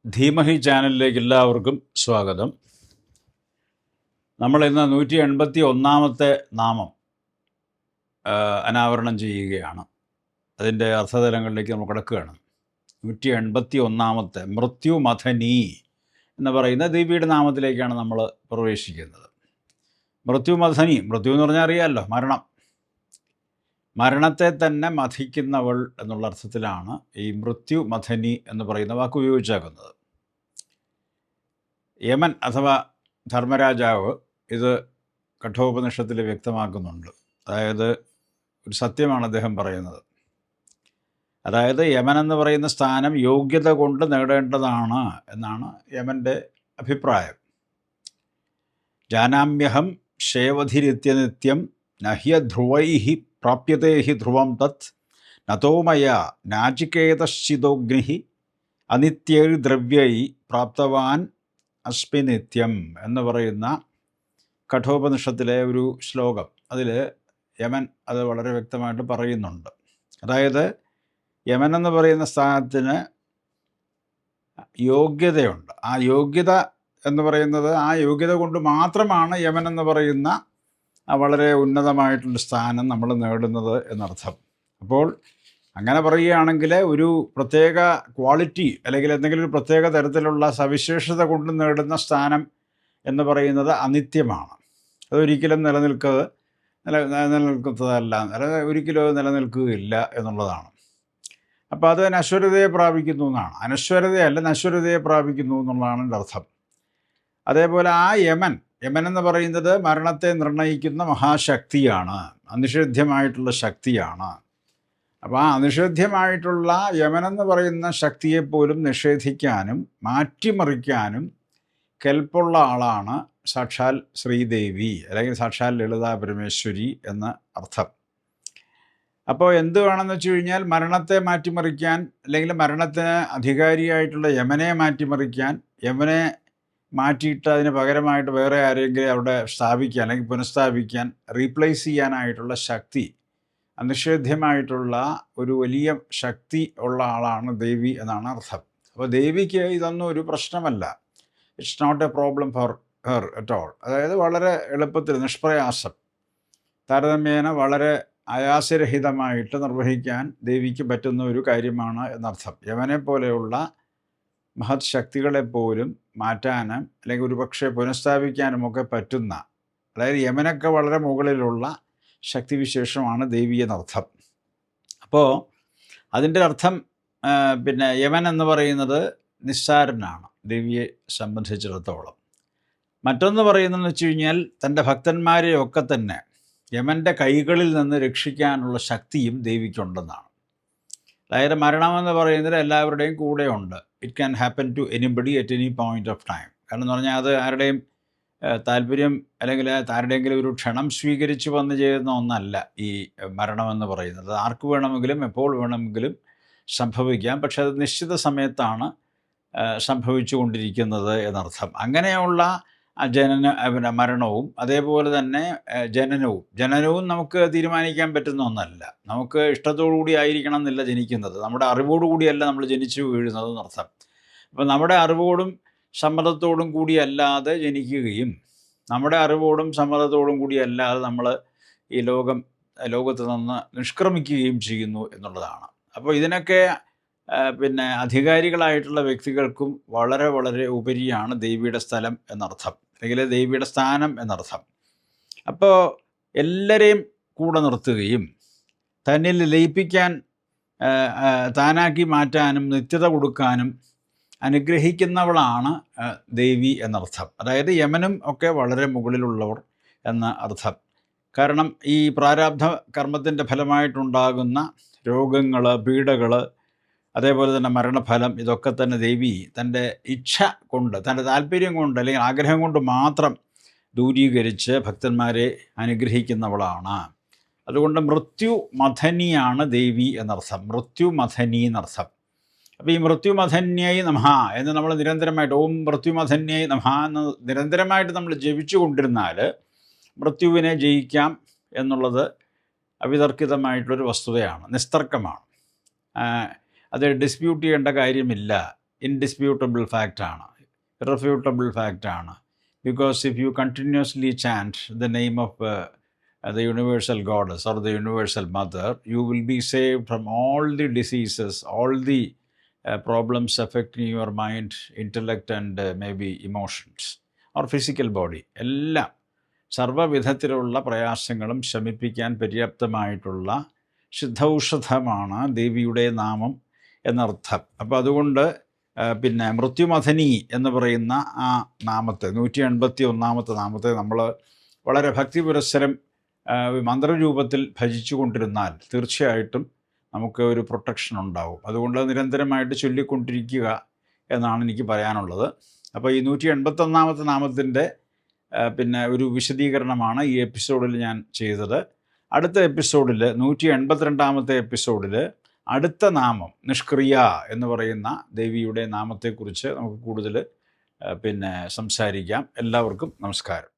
ധീമഹി ചാനലിലേക്ക് എല്ലാവർക്കും സ്വാഗതം. നമ്മൾ ഇന്ന് 181 നാമം അനാവരണം ചെയ്യുകയാണ്. അതിൻ്റെ അർത്ഥതലങ്ങളിലേക്ക് നമ്മൾ കിടക്കുകയാണ്. 181 മൃത്യുമഥനി എന്ന് പറയുന്ന ദേവിയുടെ നാമത്തിലേക്കാണ് നമ്മൾ പ്രവേശിക്കുന്നത്. മൃത്യുമഥനി, മൃത്യു എന്ന് പറഞ്ഞാൽ അറിയാമല്ലോ, മരണത്തെ തന്നെ മഥിക്കുന്നവൾ എന്നുള്ള അർത്ഥത്തിലാണ് ഈ മൃത്യുമഥനി എന്ന് പറയുന്ന വാക്ക് ഉപയോഗിച്ചേക്കുന്നത്. യമൻ അഥവാ ധർമ്മരാജാവ് ഇത് കഠോപനിഷത്തിൽ വ്യക്തമാക്കുന്നുണ്ട്. അതായത് ഒരു സത്യമാണ് അദ്ദേഹം പറയുന്നത്. അതായത് യമൻ എന്ന് പറയുന്ന സ്ഥാനം യോഗ്യത കൊണ്ട് നേടേണ്ടതാണ് എന്നാണ് യമൻ്റെ അഭിപ്രായം. ജാനാമ്യഹം ശേവധിരിത്യനിത്യം നഹ്യധ്രുവൈഹി പ്രാപ്യതേ ഹി ധ്രുവം തത് നതോമയ നാചികേതശ്ചിതോഗ്നി അനിത്യൈർ ദ്രവ്യൈ പ്രാപ്തവാൻ അസ്മി നിത്യം എന്ന് പറയുന്ന കഠോപനിഷത്തിലെ ഒരു ശ്ലോകം. അതിൽ യമൻ അത് വളരെ വ്യക്തമായിട്ട് പറയുന്നുണ്ട്. അതായത് യമൻ എന്ന് പറയുന്ന സ്ഥാനത്തിന് യോഗ്യതയുണ്ട്. ആ യോഗ്യത എന്ന് പറയുന്നത് ആ യോഗ്യത കൊണ്ട് മാത്രമാണ് യമൻ എന്ന് പറയുന്ന വളരെ ഉന്നതമായിട്ടുള്ള സ്ഥാനം നമ്മൾ നേടുന്നത് എന്നർത്ഥം. അപ്പോൾ അങ്ങനെ പറയുകയാണെങ്കിൽ ഒരു പ്രത്യേക ക്വാളിറ്റി അല്ലെങ്കിൽ എന്തെങ്കിലും ഒരു പ്രത്യേക തരത്തിലുള്ള സവിശേഷത കൊണ്ട് നേടുന്ന സ്ഥാനം എന്ന് പറയുന്നത് അനിത്യമാണ്. അതൊരിക്കലും നിലനിൽക്കുന്നതല്ല, ഒരിക്കലും നിലനിൽക്കുകയില്ല എന്നുള്ളതാണ്. അപ്പോൾ അത് നശ്വരതയെ പ്രാപിക്കുന്നു എന്നാണ്. അനശ്വരതയല്ല, നശ്വരതയെ പ്രാപിക്കുന്നു എന്നുള്ളതാണ് എൻ്റെ അർത്ഥം. അതേപോലെ ആ യമൻ എന്ന് പറയുന്നത് മരണത്തെ നിർണയിക്കുന്ന മഹാശക്തിയാണ്, അനിഷേധ്യമായിട്ടുള്ള ശക്തിയാണ്. അപ്പോൾ ആ അനിഷേധ്യമായിട്ടുള്ള യമനെന്ന് പറയുന്ന ശക്തിയെപ്പോലും നിഷേധിക്കാനും മാറ്റിമറിക്കാനും കെൽപ്പുള്ള ആളാണ് സാക്ഷാൽ ശ്രീദേവി അല്ലെങ്കിൽ സാക്ഷാൽ ലളിതാ പരമേശ്വരി എന്ന അർത്ഥം. അപ്പോൾ എന്ത് വേണമെന്ന് വെച്ച് കഴിഞ്ഞാൽ മരണത്തെ മാറ്റിമറിക്കാൻ അല്ലെങ്കിൽ മരണത്തിന് അധികാരിയായിട്ടുള്ള യമനെ മാറ്റിമറിക്കാൻ, യമനെ മാറ്റിയിട്ട് അതിന് പകരമായിട്ട് വേറെ ആരെങ്കിലും അവിടെ സ്ഥാപിക്കാൻ അല്ലെങ്കിൽ പുനഃസ്ഥാപിക്കാൻ, റീപ്ലേസ് ചെയ്യാനായിട്ടുള്ള ശക്തി, അനിഷേധ്യമായിട്ടുള്ള ഒരു വലിയ ശക്തി ഉള്ള ആളാണ് ദേവി എന്നാണ് അർത്ഥം. അപ്പോൾ ദേവിക്ക് ഇതൊന്നും ഒരു പ്രശ്നമല്ല. It's not a problem for her at all. അതായത് വളരെ എളുപ്പത്തിൽ നിഷ്പ്രയാസം, താരതമ്യേന വളരെ ആയാസരഹിതമായിട്ട് നിർവഹിക്കാൻ ദേവിക്ക് പറ്റുന്ന ഒരു കാര്യമാണ് എന്നർത്ഥം. യമനെ പോലെയുള്ള മഹത് ശക്തികളെപ്പോലും മാറ്റാനും അല്ലെങ്കിൽ ഒരു പക്ഷേ പുനഃസ്ഥാപിക്കാനുമൊക്കെ പറ്റുന്ന, അതായത് യമനൊക്കെ വളരെ മുകളിലുള്ള ശക്തിവിശേഷമാണ് ദേവി എന്നർത്ഥം. അപ്പോൾ അതിൻ്റെ അർത്ഥം യമൻ എന്ന് പറയുന്നത് നിസ്സാരനാണ് ദേവിയെ സംബന്ധിച്ചിടത്തോളം. മറ്റൊന്ന് പറയുന്നതെന്ന് വെച്ച് കഴിഞ്ഞാൽ തൻ്റെ ഭക്തന്മാരെയൊക്കെ തന്നെ യമൻ്റെ കൈകളിൽ നിന്ന് രക്ഷിക്കാനുള്ള ശക്തിയും ദേവിക്കുണ്ടെന്നാണ്. അതായത് മരണമെന്ന് പറയുന്നത് എല്ലാവരുടെയും കൂടെയുണ്ട്. It can happen to anybody at any point of time. കാരണം എന്ന് പറഞ്ഞാൽ അത് ആരുടെയും താല്പര്യം അല്ലെങ്കിൽ ആരുടെയെങ്കിലും ഒരു ക്ഷണം സ്വീകരിച്ച് വന്ന് ചെയ്യുന്ന ഒന്നല്ല ഈ മരണമെന്ന് പറയുന്നത്. ആർക്ക് വേണമെങ്കിലും എപ്പോൾ വേണമെങ്കിലും സംഭവിക്കാം. പക്ഷെ അത് നിശ്ചിത സമയത്താണ് സംഭവിച്ചു കൊണ്ടിരിക്കുന്നത് എന്നർത്ഥം. അങ്ങനെയുള്ള മരണവും അതേപോലെ തന്നെ ജനനവും നമുക്ക് തീരുമാനിക്കാൻ പറ്റുന്ന ഒന്നല്ല. നമുക്ക് ഇഷ്ടത്തോടുകൂടി ആയിരിക്കണം എന്നില്ല ജനിക്കുന്നത്, നമ്മുടെ അറിവോടുകൂടിയല്ല നമ്മൾ ജനിച്ചു വീഴുന്നത് എന്നർത്ഥം. അപ്പം നമ്മുടെ അറിവോടും സമ്മതത്തോടും കൂടി അല്ലാതെ ജനിക്കുകയും നമ്മുടെ അറിവോടും സമ്മതത്തോടും കൂടി അല്ലാതെ നമ്മൾ ഈ ലോകത്ത് നിന്ന് നിഷ്ക്രമിക്കുകയും ചെയ്യുന്നു എന്നുള്ളതാണ്. അപ്പോൾ ഇതിനൊക്കെ അധികാരികളായിട്ടുള്ള വ്യക്തികൾക്കും വളരെ വളരെ ഉപരിയാണ് ദേവിയുടെ സ്ഥലം എന്നർത്ഥം, അല്ലെങ്കിൽ ദേവിയുടെ സ്ഥാനം എന്നർത്ഥം. അപ്പോൾ എല്ലാവരെയും കൂടെ നിർത്തുകയും തന്നിൽ ലയിപ്പിക്കാൻ, താനാക്കി മാറ്റാനും നിത്യത കൊടുക്കാനും അനുഗ്രഹിക്കുന്നവളാണ് ദേവി എന്നർത്ഥം. അതായത് യമനും ഒക്കെ വളരെ മുകളിലുള്ളവർ എന്ന അർത്ഥം. കാരണം ഈ പ്രാരാബ്ധ കർമ്മത്തിൻ്റെ ഫലമായിട്ടുണ്ടാകുന്ന രോഗങ്ങൾ, പീഡകൾ, അതേപോലെ തന്നെ മരണഫലം, ഇതൊക്കെ തന്നെ ദേവി തൻ്റെ ഇച്ഛ കൊണ്ട്, തൻ്റെ താല്പര്യം കൊണ്ട് അല്ലെങ്കിൽ ആഗ്രഹം കൊണ്ട് മാത്രം ദൂരീകരിച്ച് ഭക്തന്മാരെ അനുഗ്രഹിക്കുന്നവളാണ്. അതുകൊണ്ട് മൃത്യുമഥനിയാണ് ദേവി എന്നർത്ഥം, മൃത്യുമഥനി എന്നർത്ഥം. അപ്പോൾ ഈ മൃത്യുമഥന്യൈ നമഃ എന്ന് നമ്മൾ നിരന്തരമായിട്ട് ഓം മൃത്യുമഥന്യൈ നമഃ എന്ന് നിരന്തരമായിട്ട് നമ്മൾ ജപിച്ചു കൊണ്ടിരുന്നാൽ മൃത്യുവിനെ ജയിക്കാം എന്നുള്ളത് അവിതർക്കിതമായിട്ടുള്ളൊരു വസ്തുതയാണ്, നിസ്തർക്കമാണ്. അത് ഡിസ്പ്യൂട്ട് ചെയ്യേണ്ട കാര്യമില്ല. ഇൻഡിസ്പ്യൂട്ടബിൾ ഫാക്റ്റാണ്, ഇറഫ്യൂട്ടബിൾ ഫാക്റ്റാണ്. Because if you continuously chant the name of the universal goddess or the universal mother, you will be saved from all the diseases, all the problems affecting your mind, intellect and maybe emotions or physical body. എല്ലാം സർവ്വവിധത്തിലുള്ള പ്രയാസങ്ങളും ശമിപ്പിക്കാൻ പര്യാപ്തമായിട്ടുള്ള സിദ്ധൌഷധമാണ് ദേവിയുടെ നാമം എന്നർത്ഥം. അപ്പോൾ അതുകൊണ്ട് പിന്നെ മൃത്യുമഥനി എന്ന് പറയുന്ന ആ നാമത്തെ, 181 നാമത്തെ നമ്മൾ വളരെ ഭക്തിപുരസ്സരം മന്ത്രരൂപത്തിൽ ഭജിച്ചു കൊണ്ടിരുന്നാൽ തീർച്ചയായിട്ടും നമുക്ക് ഒരു പ്രൊട്ടക്ഷൻ ഉണ്ടാവും. അതുകൊണ്ട് നിരന്തരമായിട്ട് ചൊല്ലിക്കൊണ്ടിരിക്കുക എന്നാണ് എനിക്ക് പറയാനുള്ളത്. അപ്പോൾ ഈ 181 നാമത്തിൻ്റെ പിന്നെ ഒരു വിശദീകരണമാണ് ഈ എപ്പിസോഡിൽ ഞാൻ ചെയ്തത്. അടുത്ത എപ്പിസോഡിൽ 182 എപ്പിസോഡിൽ അടുത്ത നാമം നിഷ്ക്രിയ എന്ന് പറയുന്ന ദേവിയുടെ നാമത്തെക്കുറിച്ച് നമുക്ക് കൂടുതൽ പിന്നെ സംസാരിക്കാം. എല്ലാവർക്കും നമസ്കാരം.